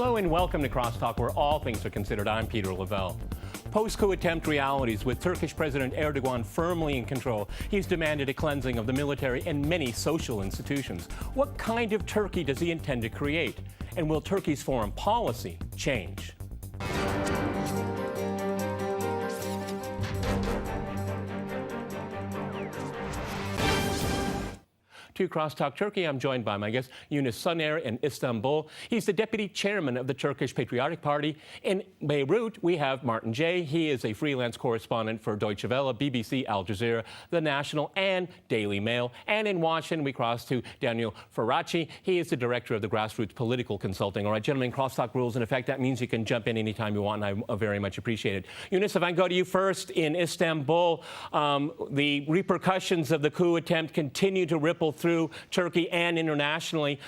Hello and welcome to CrossTalk, where all things are considered. I'm Peter Lavelle. Post-coup attempt realities with Turkish President Erdogan firmly in control. He's demanded a cleansing of the military and many social institutions. What kind of Turkey does he intend to create? And will Turkey's foreign policy change? To CrossTalk Turkey, I'm joined by my guest, Yunus Soner in Istanbul. He's the deputy chairman of the Turkish Patriotic Party. In Beirut, we have Martin Jay. He is a freelance correspondent for Deutsche Welle, BBC, Al Jazeera, The National, and Daily Mail. And in Washington, we cross to Daniel Faraci. He is the director of the Grassroots Political Consulting. All right, gentlemen, CrossTalk rules in effect. That means you can jump in anytime you want, and I very much appreciate it. Yunus, if I go to you first, in Istanbul, the repercussions of the coup attempt continue to ripple through Turkey and internationally.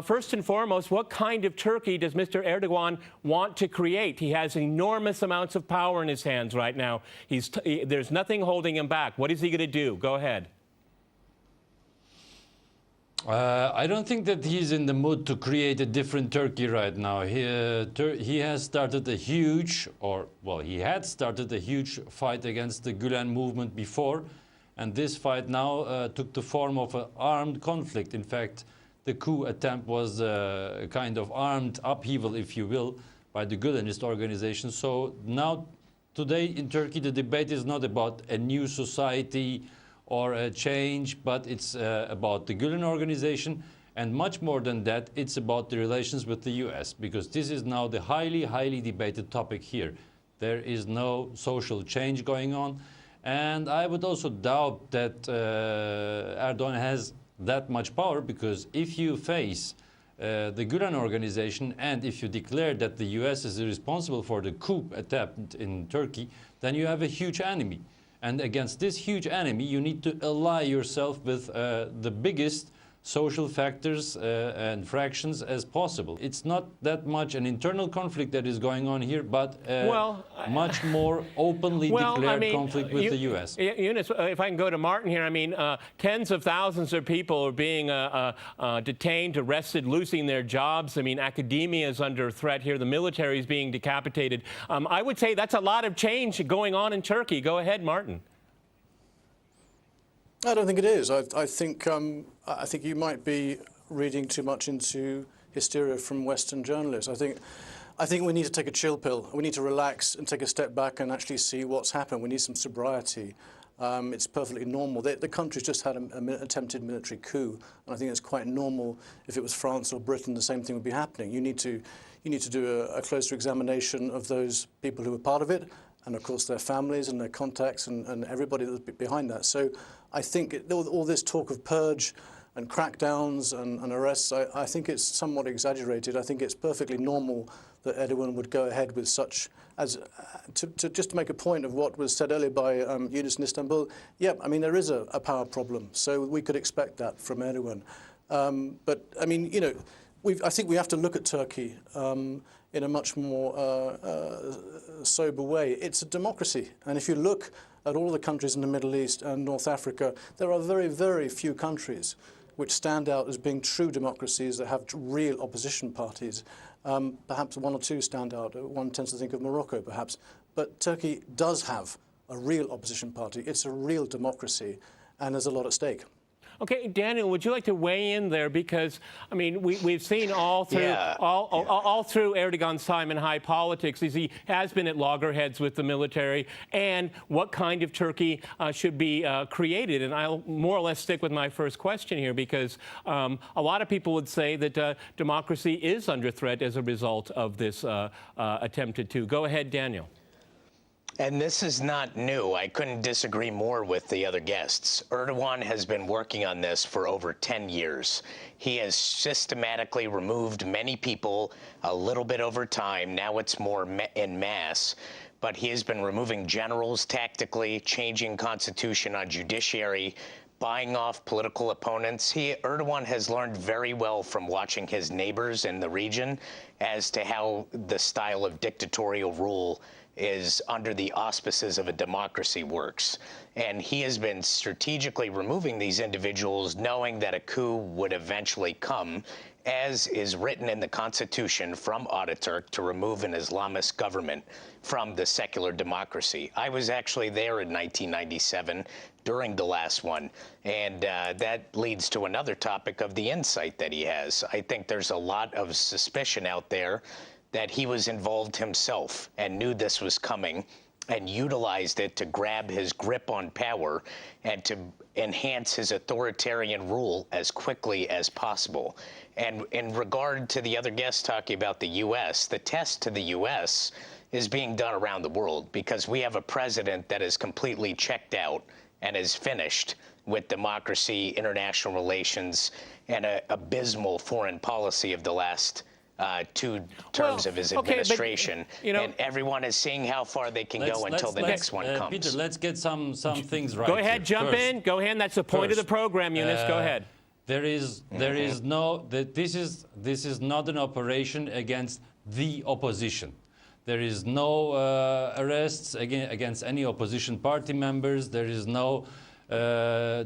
First and foremost, what kind of Turkey does Mr. Erdogan want to create? He has enormous amounts of power in his hands right now. There's nothing holding him back. What is he going to do? Go ahead. I don't think that he's in the mood to create a different Turkey right now. He has started a huge, he had started a huge fight against the Gülen movement before. And this fight now took the form of an armed conflict. In fact, the coup attempt was a kind of armed upheaval, if you will, by the Gülenist organization. So now, today in Turkey, the debate is not about a new society or a change, but it's about the Gülen organization. And much more than that, it's about the relations with the US, because this is now the highly, highly debated topic here. There is no social change going on. And I would also doubt that Erdogan has that much power, because if you face the Gülen organization and if you declare that the US is responsible for the coup attempt in Turkey, then you have a huge enemy. And against this huge enemy, you need to ally yourself with the biggest social factors and fractions as possible. It's not that much an internal conflict that is going on here, but much more openly declared conflict with the US. Yunus, if I can go to Martin here, I mean, tens of thousands of people are being detained, arrested, losing their jobs. I mean, academia is under threat here. The military is being decapitated. I would say that's a lot of change going on in Turkey. Go ahead, Martin. I don't think it is. I think you might be reading too much into hysteria from Western journalists. I think we need to take a chill pill. We need to relax and take a step back and actually see what's happened. We need some sobriety. It's perfectly normal. The country's just had an attempted military coup, and I think it's quite normal. If it was France or Britain, the same thing would be happening. You need to do a closer examination of those people who were part of it, and of course their families and their contacts and everybody that's behind that. So I think all this talk of purge and crackdowns and arrests, I think it's somewhat exaggerated. I think it's perfectly normal that Erdogan would go ahead with such, just to make a point of what was said earlier by Yunus in Istanbul. Yeah, I mean, there is a power problem, so we could expect that from Erdogan. But I mean, you know, I think we have to look at Turkey in a much more sober way. It's a democracy, and if you look at all the countries in the Middle East and North Africa, there are very, very few countries which stand out as being true democracies that have real opposition parties. Perhaps one or two stand out. One tends to think of Morocco, perhaps. But Turkey does have a real opposition party. It's a real democracy, and there's a lot at stake. Okay, Daniel, would you like to weigh in there? Because, I mean, we've seen all through Erdogan's time in high politics, as he has been at loggerheads with the military, and what kind of Turkey should be created. And I'll more or less stick with my first question here, because a lot of people would say that democracy is under threat as a result of this attempted coup. Go ahead, Daniel. And this is not new. I couldn't disagree more with the other guests. Erdogan has been working on this for over 10 years. He has systematically removed many people a little bit over time. Now it's more en masse. But he has been removing generals tactically, changing constitution on judiciary, buying off political opponents. Erdogan has learned very well from watching his neighbors in the region as to how the style of dictatorial rule is under the auspices of a democracy works. And he has been strategically removing these individuals knowing that a coup would eventually come as is written in the Constitution from Ataturk to remove an Islamist government from the secular democracy. I was actually there in 1997 during the last one, and that leads to another topic of the insight that he has. I think there's a lot of suspicion out there that he was involved himself and knew this was coming and utilized it to grab his grip on power and to enhance his authoritarian rule as quickly as possible. And in regard to the other guests talking about the U.S., the test to the U.S. is being done around the world because we have a president that is completely checked out and is finished with democracy, international relations, and an abysmal foreign policy of the last 2 terms of his administration. But, you know, and everyone is seeing how far they can go until the next one comes. Peter, let's get some things right. Go ahead, here. jump in. Go ahead. That's the point of the program, Eunice. Go ahead. This is not an operation against the opposition. There is no arrests against any opposition party members. There is no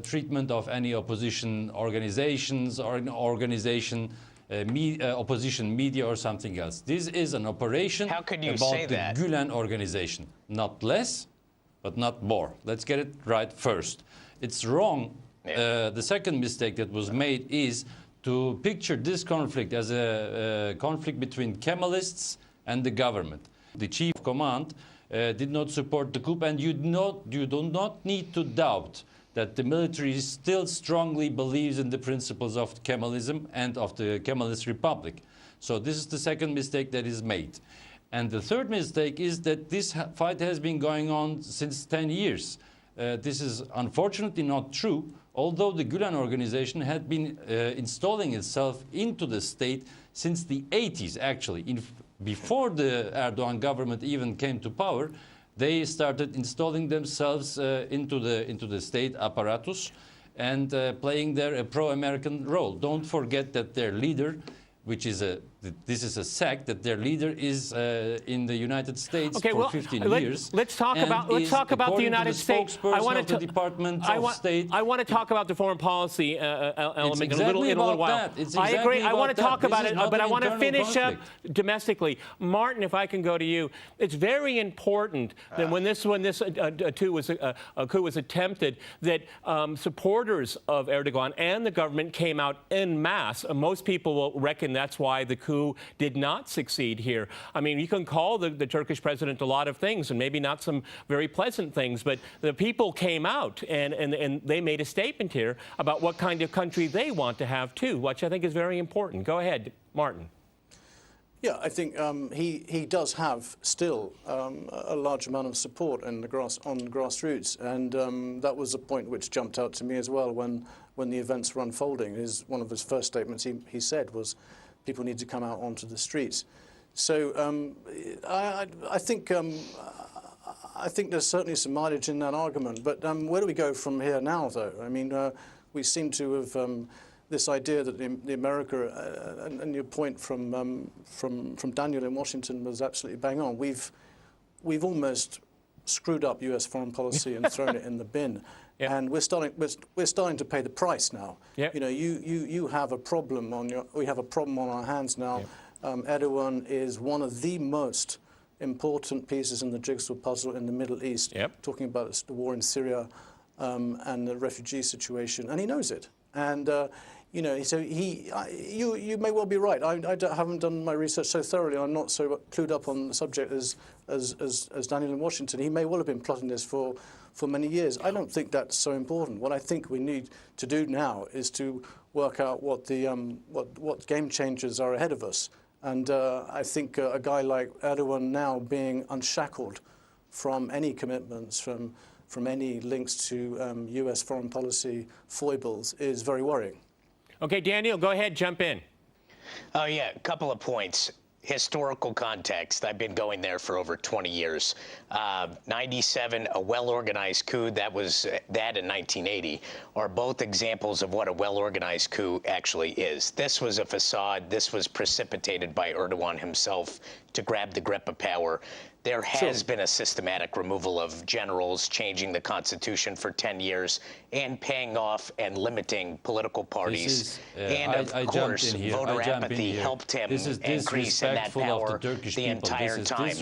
treatment of any opposition organizations or an organization, opposition media or something else. This is an operation How could you about say the that? Gülen organization. Not less, but not more. Let's get it right first. It's wrong. The second mistake that was made is to picture this conflict as a conflict between Kemalists and the government. The chief of command did not support the coup, and you do not need to doubt that the military still strongly believes in the principles of Kemalism and of the Kemalist Republic. So this is the second mistake that is made. And the third mistake is that this fight has been going on since 10 years. This is unfortunately not true, although the Gülen organization had been installing itself into the state since the 80s, actually. Before the Erdogan government even came to power, they started installing themselves into the state apparatus and playing there a pro-American role. Don't forget that their leader, this is a sect, that their leader is in the United States for 15 years. Let's talk about the United States. I want to Department of State. I want to talk about the foreign policy element in a little while. I agree. I want to talk about it, but I want to finish up domestically. Martin, if I can go to you, it's very important that when this coup was attempted, that supporters of Erdogan and the government came out en masse. Most people will reckon that's why the coup did not succeed here. I mean, you can call the Turkish president a lot of things, and maybe not some very pleasant things, but the people came out and they made a statement here about what kind of country they want to have too, which I think is very important. Go ahead, Martin. Yeah, I think he does have still a large amount of support on grassroots, and that was a point which jumped out to me as well when the events were unfolding. One of his first statements he said was, people need to come out onto the streets. So I think there's certainly some mileage in that argument. But where do we go from here now, though? I mean, we seem to have this idea that the America and your point from Daniel in Washington was absolutely bang on. We've almost screwed up U.S. foreign policy and thrown it in the bin. Yeah. And we're starting to pay the price now. Yep. You know, you have a problem we have a problem on our hands now. Yep. Erdogan is one of the most important pieces in the jigsaw puzzle in the Middle East. Yep. Talking about the war in Syria and the refugee situation, and he knows it. And you know, so you may well be right. I haven't done my research so thoroughly. I'm not so clued up on the subject as Daniel in Washington. He may well have been plotting this for many years. I don't think that's so important. What I think we need to do now is to work out what the what game changers are ahead of us. And I think a guy like Erdogan now being unshackled from any commitments, from any links to U.S. foreign policy foibles is very worrying. Okay, Daniel, go ahead, jump in. Oh, yeah, a couple of points. Historical context. I've been going there for over 20 years. 97, a well-organized coup, that in 1980, are both examples of what a well-organized coup actually is. This was a facade. This was precipitated by Erdogan himself to grab the grip of power. there has been a systematic removal of generals, changing the constitution for 10 years, and paying off and limiting political parties. And of course, voter apathy helped him increase in that power the entire time.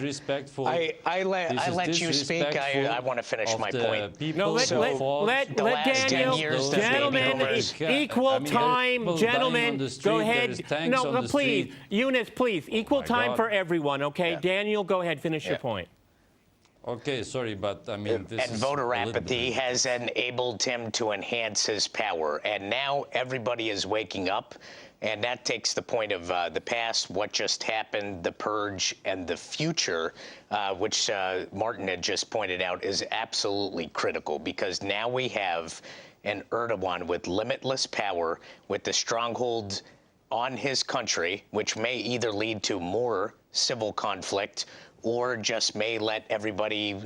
I let you speak. I want to finish my point. No, let Daniel, gentlemen, equal time, gentlemen, go ahead. No, please, Eunice, please, equal time for everyone, okay? Yeah. Daniel, go ahead, finish your point. Okay, sorry, but I mean, this and voter apathy has enabled him to enhance his power. And now everybody is waking up. And that takes the point of the past, what just happened, the purge, and the future, which Martin had just pointed out, is absolutely critical, because now we have an Erdogan with limitless power, with the stronghold on his country, which may either lead to more civil conflict or just may let everybody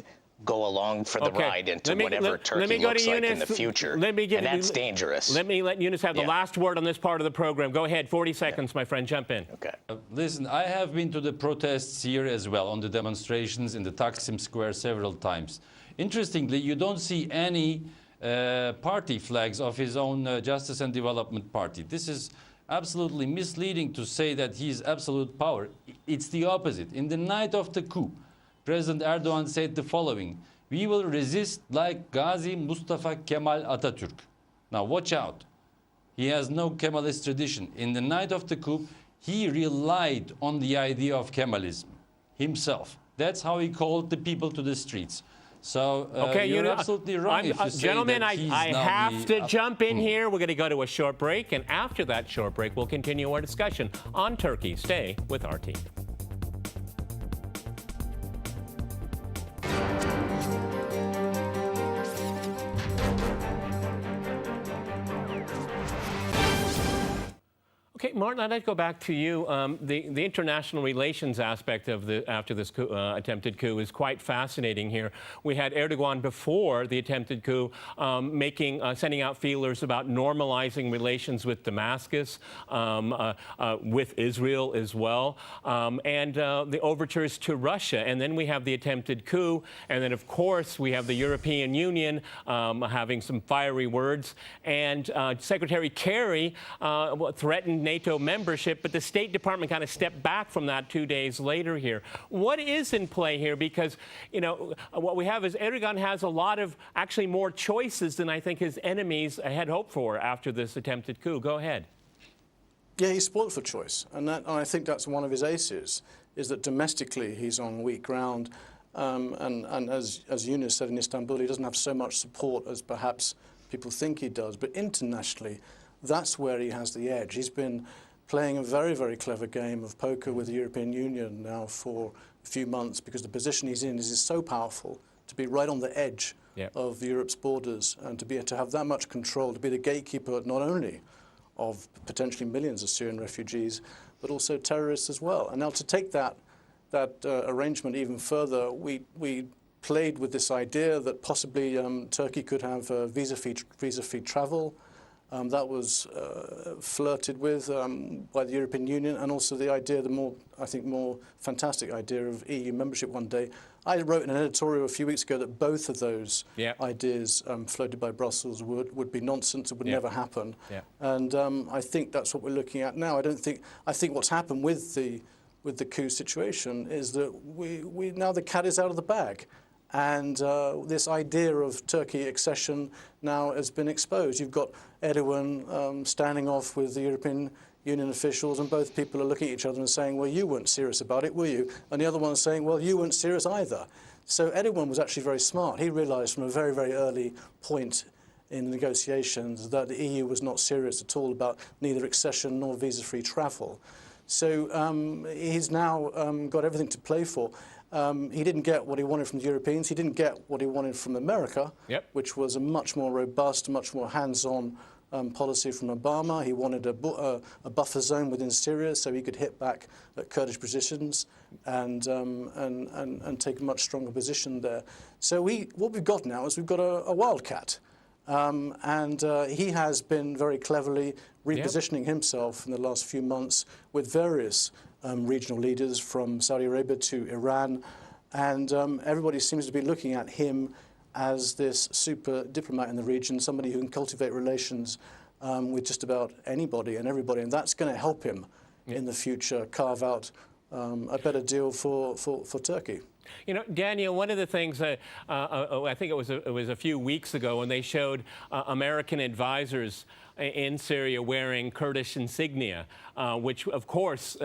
go along for the ride into whatever Turkey looks like in the future. And that's dangerous. Let me let Eunice have the last word on this part of the program. Go ahead, 40 seconds, my friend, jump in. Okay. Listen, I have been to the protests here as well, on the demonstrations in the Taksim Square several times. Interestingly, you don't see any party flags of his own Justice and Development Party. This is absolutely misleading to say that he is absolute power. It's the opposite. In the night of the coup, President Erdogan said the following: "We will resist like Gazi Mustafa Kemal Atatürk." Now watch out. He has no Kemalist tradition. In the night of the coup, he relied on the idea of Kemalism himself. That's how he called the people to the streets. So you're absolutely wrong if you say gentlemen, that he's I have to jump in here. We're going to go to a short break, and after that short break, we'll continue our discussion on Turkey. Stay with RT. Okay, Martin, I'd like to go back to you. The international relations aspect of after this coup, attempted coup is quite fascinating here. We had Erdogan before the attempted coup sending out feelers about normalizing relations with Damascus, with Israel as well, and the overtures to Russia. And then we have the attempted coup. And then, of course, we have the European Union having some fiery words. And Secretary Kerry threatened NATO membership, but the State Department kind of stepped back from that 2 days later here. What is in play here? Because, you know, what we have is Erdogan has a lot of, actually more choices than I think his enemies had hoped for after this attempted coup. Go ahead. Yeah, he's spoiled for choice. And I think that's one of his aces, is that domestically he's on weak ground. And as Eunice said in Istanbul, he doesn't have so much support as perhaps people think he does. But internationally, that's where he has the edge. He's been playing a very, very clever game of poker with the European Union now for a few months, because the position he's in is so powerful to be right on the edge of Europe's borders, and to have that much control, to be the gatekeeper not only of potentially millions of Syrian refugees, but also terrorists as well. And now to take that arrangement even further, we played with this idea that possibly Turkey could have visa-free travel. That was flirted with by the European Union, and also the idea, I think more fantastic idea of EU membership one day. I wrote in an editorial a few weeks ago that both of those ideas floated by Brussels would be nonsense. It would never happen. And I think that's what we're looking at now. I think what's happened with the coup situation is that we now the cat is out of the bag. And this idea of Turkey accession now has been exposed. You've got Erdogan standing off with the European Union officials, and both people are looking at each other and saying, well, you weren't serious about it, were you? And the other one's saying, well, you weren't serious either. So Erdogan was actually very smart. He realized from a very, very early point in negotiations that the EU was not serious at all about neither accession nor visa-free travel. So he's now got everything to play for. He didn't get what he wanted from the Europeans. He didn't get what he wanted from America, which was a much more robust, much more hands-on policy from Obama. He wanted a buffer zone within Syria so he could hit back at Kurdish positions and take a much stronger position there. So what we've got now is we've got a wildcat. And he has been very cleverly repositioning himself in the last few months with various regional leaders, from Saudi Arabia to Iran, And everybody seems to be looking at him as this super diplomat in the region, somebody who can cultivate relations with just about anybody and everybody. And that's going to help him in the future carve out a better deal for Turkey. You know, Daniel, one of the things I think it was a few weeks ago when they showed American advisors in Syria wearing Kurdish insignia, which, of course,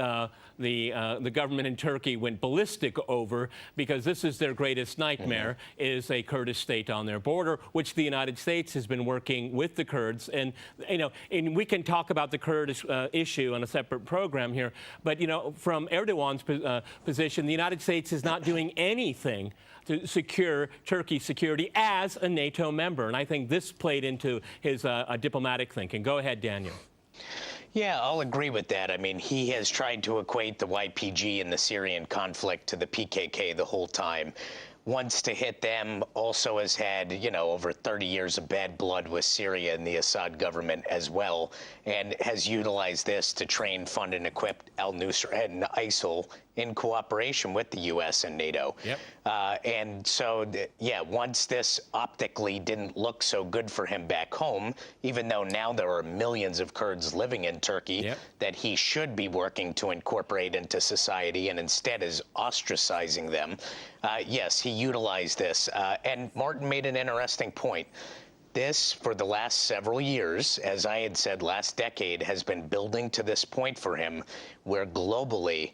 the government in Turkey went ballistic over, because this is their greatest nightmare, is a Kurdish state on their border, which the United States has been working with the Kurds. And, you know, and we can talk about the Kurdish issue on a separate program here, but, you know, from Erdogan's position, the United States is not doing anything to secure Turkey's security as a NATO member. And I think this played into his diplomatic thinking. Go ahead, Daniel. Yeah, I'll agree with that. I mean, he has tried to equate the YPG in the Syrian conflict to the PKK the whole time. Wants to hit them, also has had, you know, over 30 years of bad blood with Syria and the Assad government as well, and has utilized this to train, fund, and equip al-Nusra and ISIL in cooperation with the U.S. and NATO. Yep. And so, yeah, once this optically didn't look so good for him back home, even though now there are millions of Kurds living in Turkey that he should be working to incorporate into society, and instead is ostracizing them, yes, he utilized this. And Martin made an interesting point. This, for the last several years, as I had said, last decade, has been building to this point for him where globally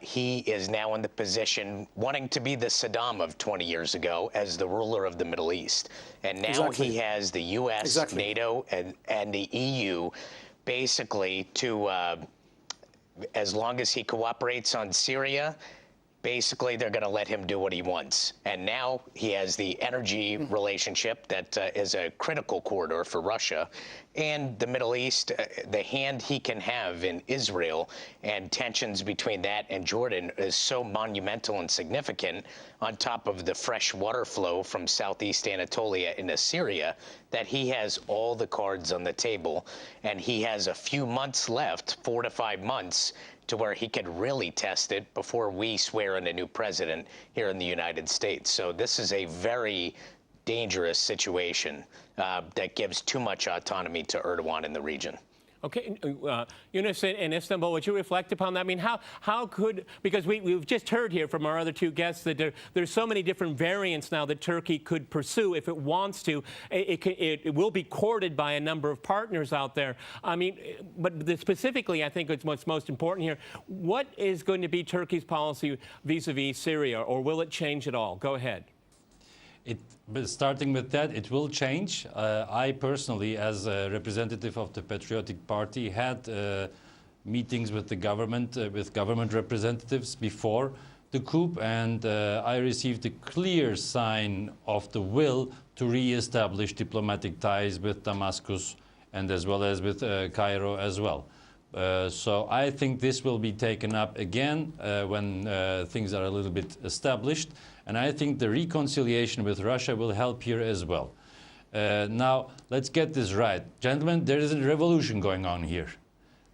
he is now in the position wanting to be the Saddam of 20 years ago as the ruler of the Middle East. And now he has the U.S., NATO, and the EU basically to, as long as he cooperates on Syria, basically they're going to let him do what he wants. And now he has the energy relationship that is a critical corridor for Russia, and the Middle East, the hand he can have in Israel, and tensions between that and Jordan is so monumental and significant, on top of the fresh water flow from southeast Anatolia into Syria, that he has all the cards on the table, and he has a few months left, 4 to 5 months, to where he could really test it before we swear in a new president here in the United States. So this is a very dangerous situation that gives too much autonomy to Erdogan in the region. Okay, Yunus in Istanbul, would you reflect upon that? I mean, how could, because we've just heard here from our other two guests that there's so many different variants now that Turkey could pursue if it wants to. It will be courted by a number of partners out there. I mean, but specifically, I think it's what's most important here. What is going to be Turkey's policy vis-a-vis Syria, or will it change at all? Go ahead. But starting with that, it will change. I personally, as a representative of the Patriotic Party, had meetings with the government, with government representatives before the coup, and I received a clear sign of the will to re-establish diplomatic ties with Damascus and as well as with Cairo as well. So I think this will be taken up again when things are a little bit established. And I think the reconciliation with Russia will help here as well. Now, let's get this right. Gentlemen, there is a revolution going on here.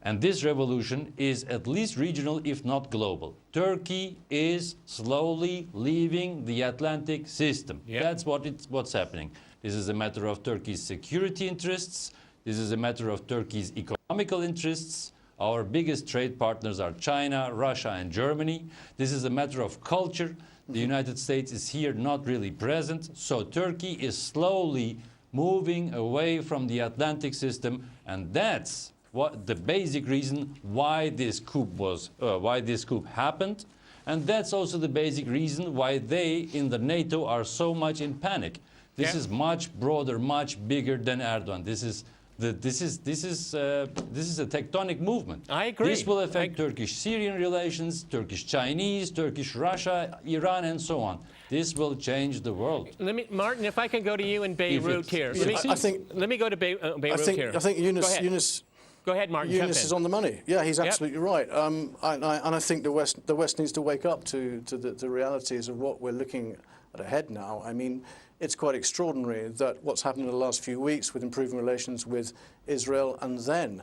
And this revolution is at least regional, if not global. Turkey is slowly leaving the Atlantic system. That's what's happening. This is a matter of Turkey's security interests. This is a matter of Turkey's economical interests. Our biggest trade partners are China, Russia, and Germany. This is a matter of culture. The United States is here not really present. So Turkey is slowly moving away from the Atlantic system, and that's what the basic reason why this coup happened. And that's also the basic reason why they in the NATO are so much in panic. This is much broader, much bigger than Erdogan. This is a tectonic movement. I agree. This will affect Turkish-Syrian relations, Turkish-Chinese, Turkish-Russia, Iran, and so on. This will change the world. Martin, if I can go to you in Beirut here. Let me go to Beirut here. I think Yunus. Go ahead, Martin. Yunus is on the money. Yeah, he's absolutely right. And I think the West needs to wake up to the realities of what we're looking at ahead now. I mean, it's quite extraordinary that what's happened in the last few weeks with improving relations with Israel, and then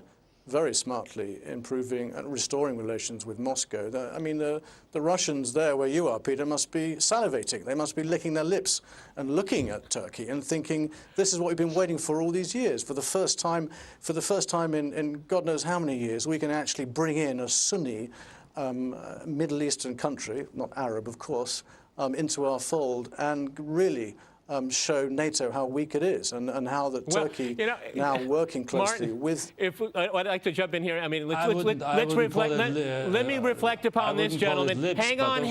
very smartly improving and restoring relations with Moscow. I mean, the Russians there where you are, Peter, must be salivating. They must be licking their lips and looking at Turkey and thinking, this is what we've been waiting for all these years. For the first time in God knows how many years, we can actually bring in a Sunni Middle Eastern country, not Arab, of course, into our fold and really show NATO how weak it is and how that Turkey now working closely Martin, with. I'd like to jump in here. I mean, let's reflect. Let me reflect upon this, gentlemen. Hang on.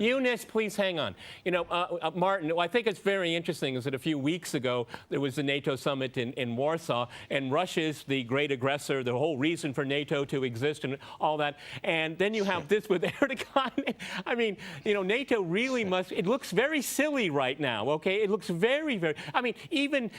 Eunice, please hang on. You know, Martin, I think it's very interesting is that a few weeks ago there was the NATO summit in Warsaw, and Russia's the great aggressor, the whole reason for NATO to exist and all that. And then you have this with Erdogan. I mean, you know, NATO really must. It looks very silly right now. Okay. It looks very, very. I mean, even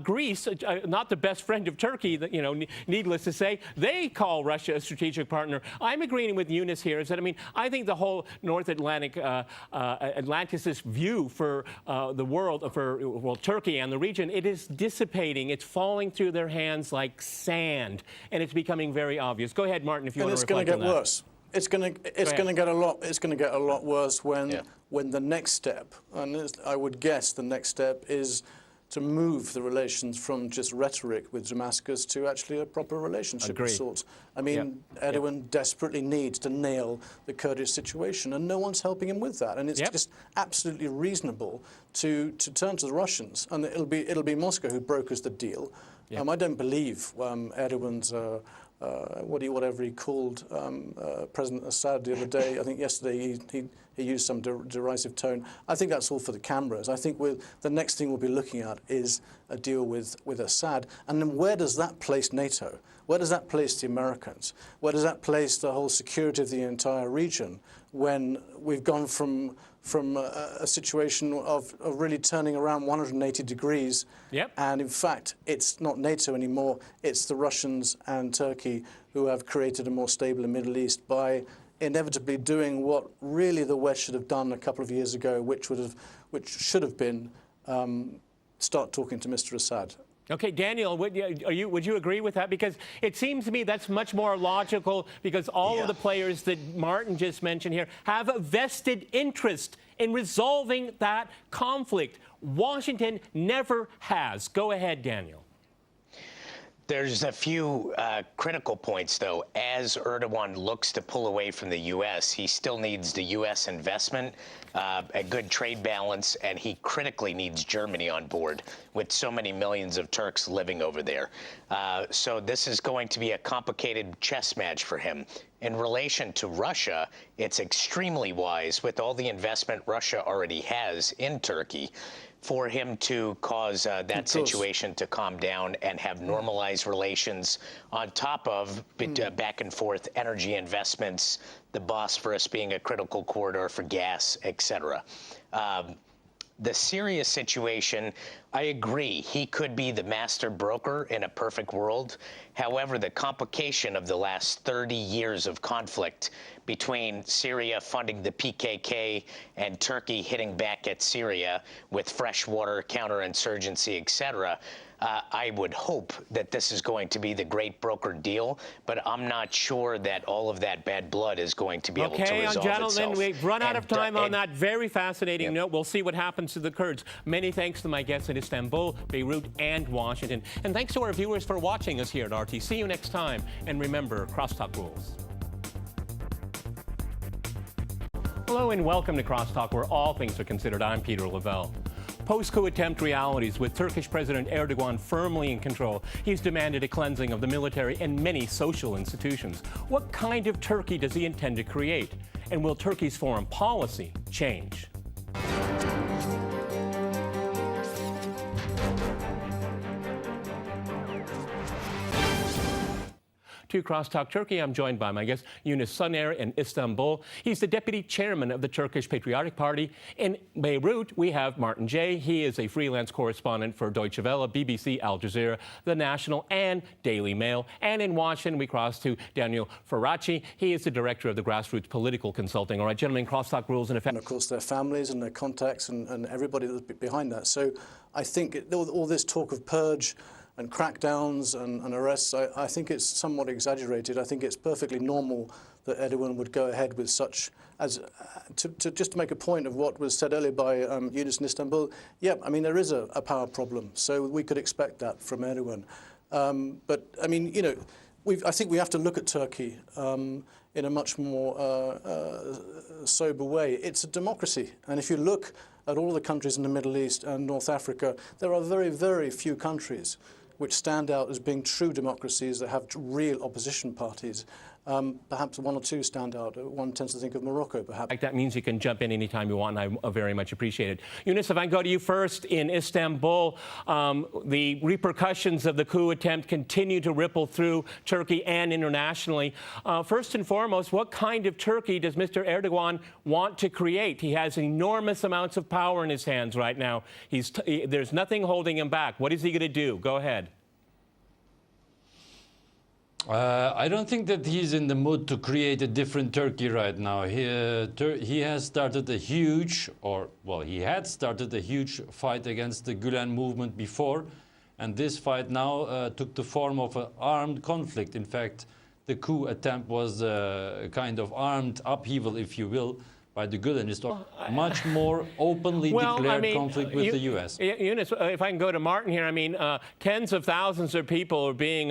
Greece, not the best friend of Turkey, you know, needless to say, they call Russia a strategic partner. I'm agreeing with Eunice here. Is that I mean, I think the whole North Atlantic, Atlanticist view for the world, for Turkey and the region, it is dissipating. It's falling through their hands like sand, and it's becoming very obvious. Go ahead, Martin, if you want to reflect on that. It's going to get worse. It's going to get a lot worse when the next step, and I would guess the next step is to move the relations from just rhetoric with Damascus to actually a proper relationship of sorts. I mean, Erdogan desperately needs to nail the Kurdish situation, and no one's helping him with that. And it's just absolutely reasonable to turn to the Russians, and it'll be Moscow who brokers the deal. I don't believe Erdogan's. Whatever he called President Assad the other day. I think yesterday he used some derisive tone. I think that's all for the cameras. I think the next thing we'll be looking at is a deal with Assad. And then where does that place NATO? Where does that place the Americans? Where does that place the whole security of the entire region when we've gone from a situation of really turning around 180 degrees. And in fact, it's not NATO anymore. It's the Russians and Turkey who have created a more stable Middle East by inevitably doing what really the West should have done a couple of years ago, which should have been start talking to Mr. Assad. Okay, Daniel, would you agree with that? Because it seems to me that's much more logical because all of the players that Martin just mentioned here have a vested interest in resolving that conflict. Washington never has. Go ahead, Daniel. There's a few critical points, though. As Erdogan looks to pull away from the U.S., he still needs the U.S. investment, a good trade balance, and he critically needs Germany on board with so many millions of Turks living over there. So this is going to be a complicated chess match for him. In relation to Russia, it's extremely wise, with all the investment Russia already has in Turkey, for him to cause that situation to calm down and have normalized relations on top of back and forth energy investments, the Bosphorus being a critical corridor for gas, etc. The Syria situation, I agree, he could be the master broker in a perfect world. However, the complication of the last 30 years of conflict between Syria funding the PKK and Turkey hitting back at Syria with freshwater counterinsurgency, etc., I would hope that this is going to be the great broker deal, but I'm not sure that all of that bad blood is going to be able to resolve itself. Okay, gentlemen, we've run out of time on that very fascinating note. We'll see what happens to the Kurds. Many thanks to my guests in Istanbul, Beirut, and Washington. And thanks to our viewers for watching us here at RT. See you next time. And remember, CrossTalk rules. Hello and welcome to CrossTalk, where all things are considered. I'm Peter Lavelle. Post-coup attempt realities with Turkish President Erdogan firmly in control. He's demanded a cleansing of the military and many social institutions. What kind of Turkey does he intend to create? And will Turkey's foreign policy change? To CrossTalk Turkey, I'm joined by my guest, Yunus Soner in Istanbul. He's the deputy chairman of the Turkish Patriotic Party. In Beirut, we have Martin Jay. He is a freelance correspondent for Deutsche Welle, BBC, Al Jazeera, The National, and Daily Mail. And in Washington, we cross to Daniel Faraci. He is the director of the Grassroots Political Consulting. All right, gentlemen, CrossTalk rules in effect. And of course, their families and their contacts and everybody that's behind that. So I think all this talk of purge crackdowns and arrests, I think it's somewhat exaggerated. I think it's perfectly normal that Erdogan would go ahead with such, just to make a point of what was said earlier by Yunus in Istanbul. Yeah, I mean, there is a power problem, so we could expect that from Erdogan. But I mean, you know, I think we have to look at Turkey in a much more sober way. It's a democracy, and if you look at all the countries in the Middle East and North Africa, there are very, very few countries which stand out as being true democracies that have real opposition parties. Perhaps one or two stand out. One tends to think of Morocco, perhaps. That means you can jump in anytime you want, and I very much appreciate it. Yunus, if I go to you first, in Istanbul, the repercussions of the coup attempt continue to ripple through Turkey and internationally. First and foremost, what kind of Turkey does Mr. Erdogan want to create? He has enormous amounts of power in his hands right now. There's nothing holding him back. What is he going to do? Go ahead. I don't think that he's in the mood to create a different Turkey right now. He has started a huge, he had started a huge fight against the Gülen movement before, and this fight now took the form of an armed conflict. In fact, the coup attempt was a kind of armed upheaval, if you will, by the Gülenists, much more openly declared conflict with the U.S. Yunus, if I can go to Martin here, I mean, tens of thousands of people are being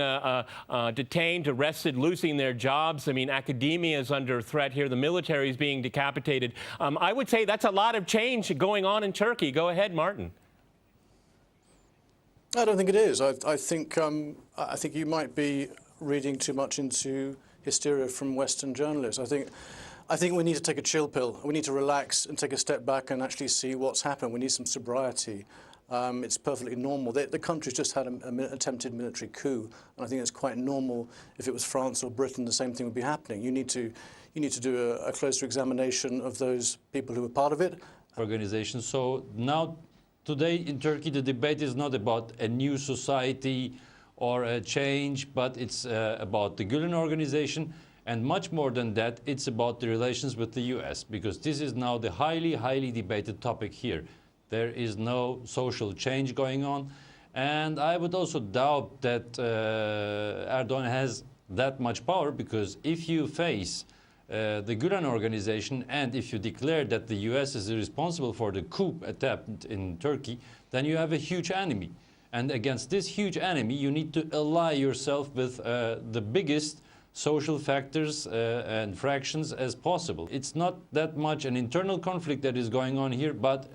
detained, arrested, losing their jobs. I mean, academia is under threat here. The military is being decapitated. I would say that's a lot of change going on in Turkey. Go ahead, Martin. I don't think it is. I think you might be reading too much into hysteria from Western journalists. I think we need to take a chill pill. We need to relax and take a step back and actually see what's happened. We need some sobriety. It's perfectly normal. The country's just had an attempted military coup, and I think it's quite normal. If it was France or Britain, the same thing would be happening. You need to do a closer examination of those people who were part of it. Organization. So now, today in Turkey, the debate is not about a new society or a change, but it's about the Gülen organization. And much more than that, it's about the relations with the U.S., because this is now the highly, highly debated topic here. There is no social change going on. And I would also doubt that Erdogan has that much power, because if you face the Gülen organization and if you declare that the U.S. is responsible for the coup attempt in Turkey, then you have a huge enemy. And against this huge enemy, you need to ally yourself with the biggest social factors and fractions as possible. It's not that much an internal conflict that is going on here, but